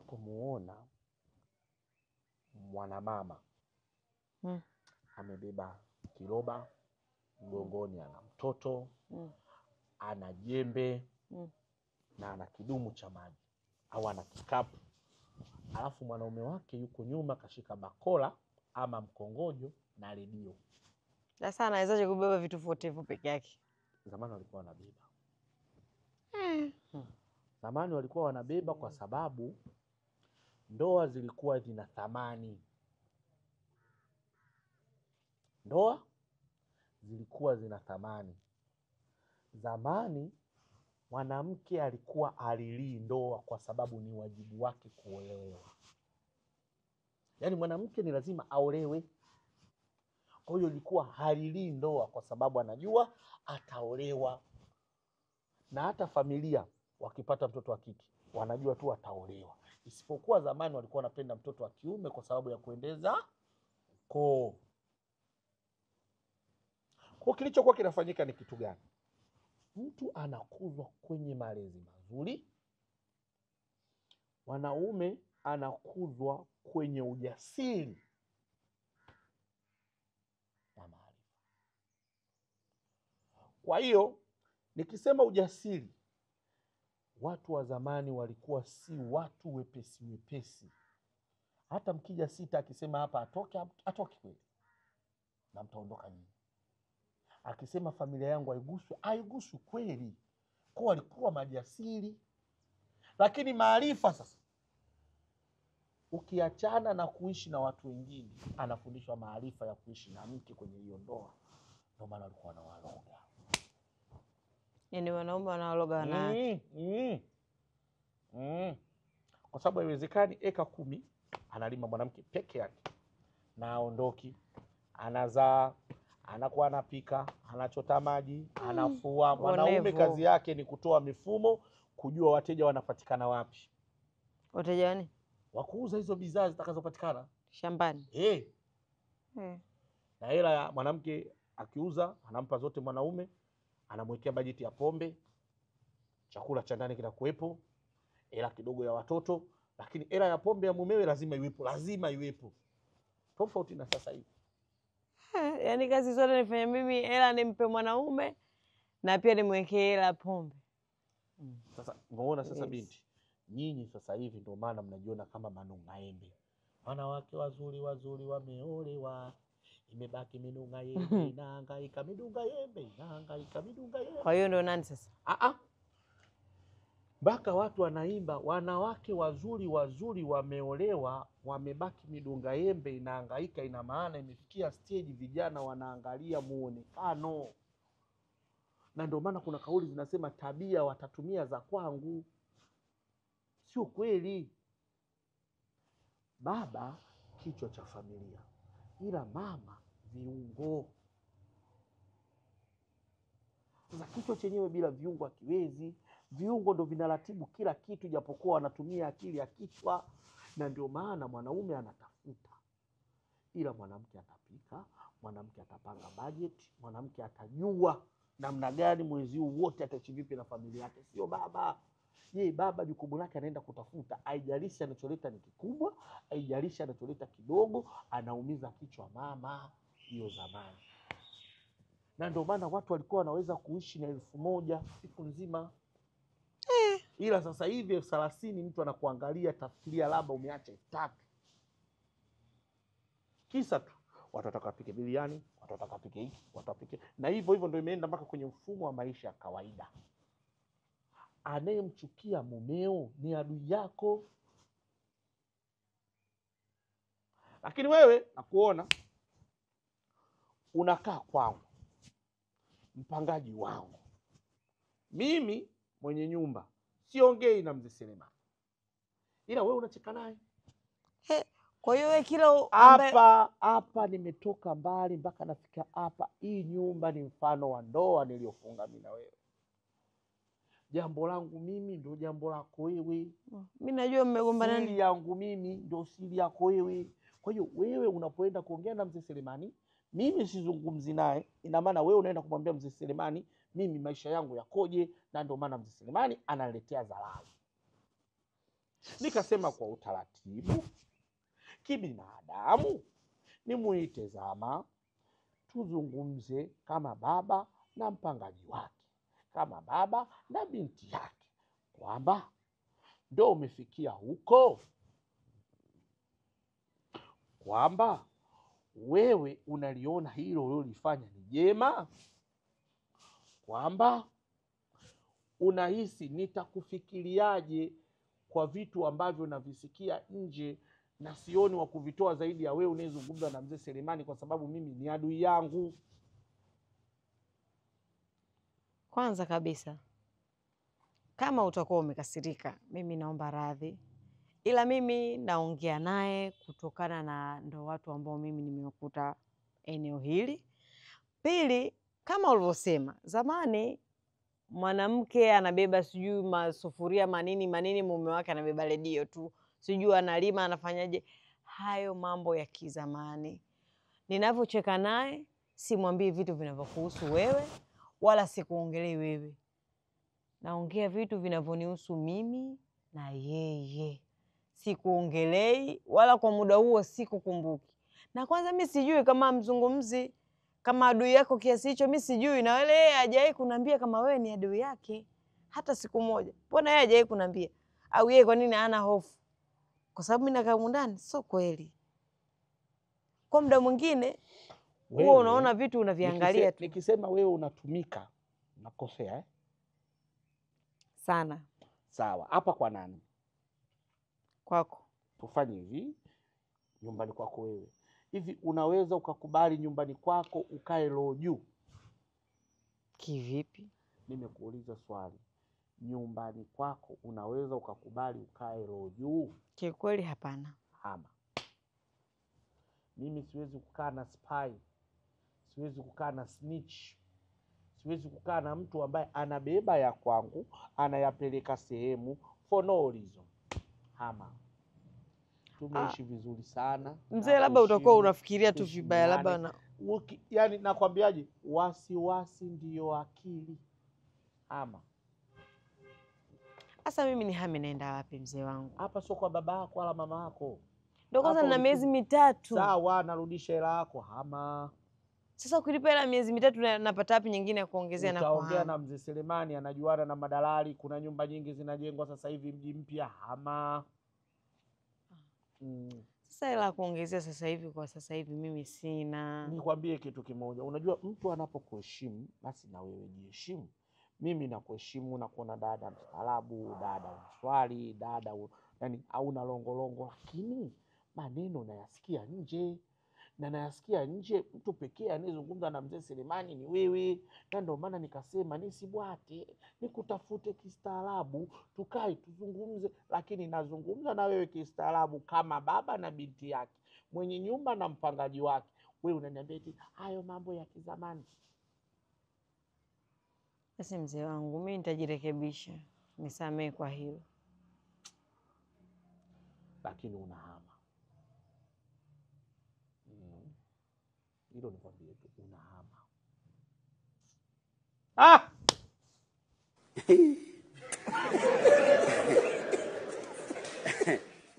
unapomuona mwanamama amebeba kiroba mgongoni, ana mtoto, ana jembe na ana kidumu cha maji au ana kikapu, alafu mwanaume wake yuko nyuma kashika bakola ama mkongojo na redio. Sasa anawezaje kubeba vitu vyote hivyo peke yake? Zamani walikuwa wanabeba. Zamani walikuwa wanabeba kwa sababu ndoa zilikuwa zina thamani. Ndoa zilikuwa zina thamani. Zamani mwanamke alikuwa alilii ndoa kwa sababu ni wajibu wake kuolewa. Yaani mwanamke ni lazima aolewe. Kwa hiyo ilikuwa halilii ndoa kwa sababu anajua ataolewa. Na hata familia wakipata mtoto wa kike wanajua tu ataolewa. Isipokuwa zamani walikuwa wanapenda mtoto wa kiume kwa sababu ya kuendeza ukoo. Kwa kilichokuwa kinafanyika ni kitu gani? Mtu anakuzwa kwenye malezi mazuri. Mwanaume anakuzwa kwenye ujasiri na maarifa. Kwa hiyo nikisema ujasiri, watu wa zamani walikuwa si watu wepesi wepesi. Hata mkija sita akisema hapa atoke kweli, na mtaondoka nyinyi. Akisema familia yangu haiguswi kweli. Kwa walikuwa majasiri. Lakini maarifa sasa, ukiachana na kuishi na watu wengine, anafundishwa maarifa ya kuishi na mke kwenye hiyo ndoa. Ndio maana walikuwa wanawaloga. Yaani wanaume wanawaloga wanawake. Kwa sababu haiwezekani eka 10 analima mwanamke peke yake na aondoki, anazaa, anakuwa anapika, anachota maji, anafua. Mwanaume kazi yake ni kutoa mifumo, kujua wateja wanapatikana wapi. Wateja gani? Wa kuuza hizo bidhaa zitakazopatikana shambani. Na hela ya mwanamke akiuza anampa zote mwanaume, anamwekea bajeti ya pombe, chakula cha ndani kinakuwepo, hela kidogo ya watoto, lakini hela ya pombe ya mumewe lazima iwepo. Tofauti na sasa hivi. Yaani kazi zote nifanye mimi, hela nimpe mwanaume na pia nimwekee hela pombe. Sasa unaona sasa binti, nyinyi sasa hivi ndio maana mnajiona kama manung'aembe. Wanawake wazuri wameolewa, imebaki minung'aembe inahangaika, midung'aembe inahangaika, midung'aembe. Kwa hiyo ndio nani sasa? Mpaka watu wanaimba wanawake wazuri wameolewa, wamebaki midung'aembe inahangaika. Ina maana imefikia stage vijana wanaangalia muonekano. Na ndio maana kuna kauli zinasema tabia watatumia za kwangu. Sio kweli. Baba kichwa cha familia, ila mama viungo. Sasa kichwa chenyewe bila viungo hakiwezi. Viungo ndio vinaratibu kila kitu, japokuwa wanatumia akili ya kichwa. Na ndio maana mwanaume anatafuta, ila mwanamke atapika, mwanamke atapanga budget, mwanamke atajua namna gani mwezi huu wote ataishi vipi na familia yake. Sio baba. Baba jukumu lake anaenda kutafuta, haijalishi anacholeta ni kikubwa, haijalishi anacholeta kidogo, anaumiza kichwa mama. Hiyo zamani. Na ndio maana watu walikuwa wanaweza kuishi na 1000 siku nzima. Ila sasa hivi 30 mtu anakuangalia, tafikiria labda umeacha 3. Kisa tu watu watakapike biriani, watu watakapike hiki, watu wapike. Na hivyo ndio imeenda mpaka kwenye mfumo wa maisha ya kawaida. Anayemchukia mumeo ni adui yako. Lakini wewe nakuona unakaa kwangu, mpangaji wangu, mimi mwenye nyumba, siongei na mzee Selemani, ila wewe unacheka naye. Kwa hiyo wewe kila hapa nimetoka mbali mpaka nafika hapa. Hii nyumba ni mfano wa ndoa niliyofunga mimi na wewe. Jambo langu mimi ndio jambo lako wewe. Mimi najua mmegombana. Siri yangu mimi ndio siri yako wewe. Kwa hiyo wewe unapoenda kuongea na mzee Selemani, mimi sizungumzi naye. Ina maana wewe unaenda kumwambia mzee Selemani mimi maisha yangu yakoje, na ndio maana mzee Selemani analetea dharau. Nikasema kwa utaratibu kibinadamu nimuite Zama, tuzungumze kama baba na mpangaji wake, kama baba na binti yake, kwamba ndo umefikia huko, kwamba wewe unaliona hilo ulilofanya ni jema, kwamba unahisi nitakufikiriaje kwa vitu ambavyo navisikia nje na sioni wa kuvitoa zaidi ya wewe unayezungumza na mzee Selemani, kwa sababu mimi ni adui yangu. Kwanza kabisa, kama utakuwa umekasirika, mimi naomba radhi, ila mimi naongea naye kutokana na ndo watu ambao mimi nimekuta eneo hili. Pili, kama ulivyosema, zamani mwanamke anabeba sijui masufuria manini, mume wake anabeba redio tu, sijui analima anafanyaje. Hayo mambo ya kizamani. Ninavyocheka naye, simwambii vitu vinavyokuhusu wewe, wala sikuongelei wewe. Naongea vitu vinavyonihusu mimi na yeye. Sikuongelei, wala kwa muda huo sikukumbuki. Na kwanza mimi sijui kama mzungumzi kama adui yako kiasi hicho, mimi sijui, na wale yeye hajawahi kuniambia kama wewe ni adui yake hata siku moja. Mbona yeye hajawahi kuniambia? Au yeye kwa nini hana hofu? Kwa sababu mimi nakaa ndani? Sio kweli. Kwa muda mwingine wewe unaona vitu unaviangalia tu. Nikisema wewe unatumika, nakosea sana. Sawa, hapa kwa nani? Kwako. Tufanye hivi, nyumbani kwako wewe. Hivi unaweza ukakubali nyumbani kwako ukae roho juu? Kivipi? Nimekuuliza swali. Nyumbani kwako unaweza ukakubali ukae roho juu? Kikweli hapana. Hama. Mimi siwezi kukaa na spy. Siwezi kukaa na snitch. Siwezi kukaa na mtu ambaye anabeba ya kwangu, anayapeleka sehemu for no reason. Hama. Tumeishi vizuri sana. Mzee, labda utakuwa unafikiria tu vibaya, labda na yani nakwambiaje, wasiwasi ndio akili. Ama sasa mimi ni hame naenda wapi mzee wangu? Hapa sio kwa baba yako wala mama yako. Ndio kwanza nina miezi mitatu. Sawa, narudisha hela yako. Hama. Sasa ukilipa hela miezi mitatu napata wapi nyingine ya kuongezea? Na utaongea na mzee Selemani, anajuana na madalali, kuna nyumba nyingi zinajengwa sasa hivi mji mpya. Hama. Sasa hela kuongezea sasa hivi, kwa sasa hivi mimi sina. Nikwambie kitu kimoja, unajua mtu anapokuheshimu basi na wewe jiheshimu. Mimi nakuheshimu na kuona dada mstaarabu, dada unaswali, dada yani hauna longolongo, lakini maneno nayasikia nje. Na nayasikia nje, mtu pekee anayezungumza na mzee Selemani ni wewe. Na ndio maana nikasema nisibwate, nikutafute kistaarabu, tukae tuzungumze, lakini nazungumza na wewe kistaarabu kama baba na binti yake, mwenye nyumba na mpangaji wake. Wewe unaniambia eti hayo mambo ya kizamani. Sasa mzee wangu, mimi nitajirekebisha. Nisamee kwa hilo. Lakini unahama. Hilo nikwambie tu, unahama. Ah!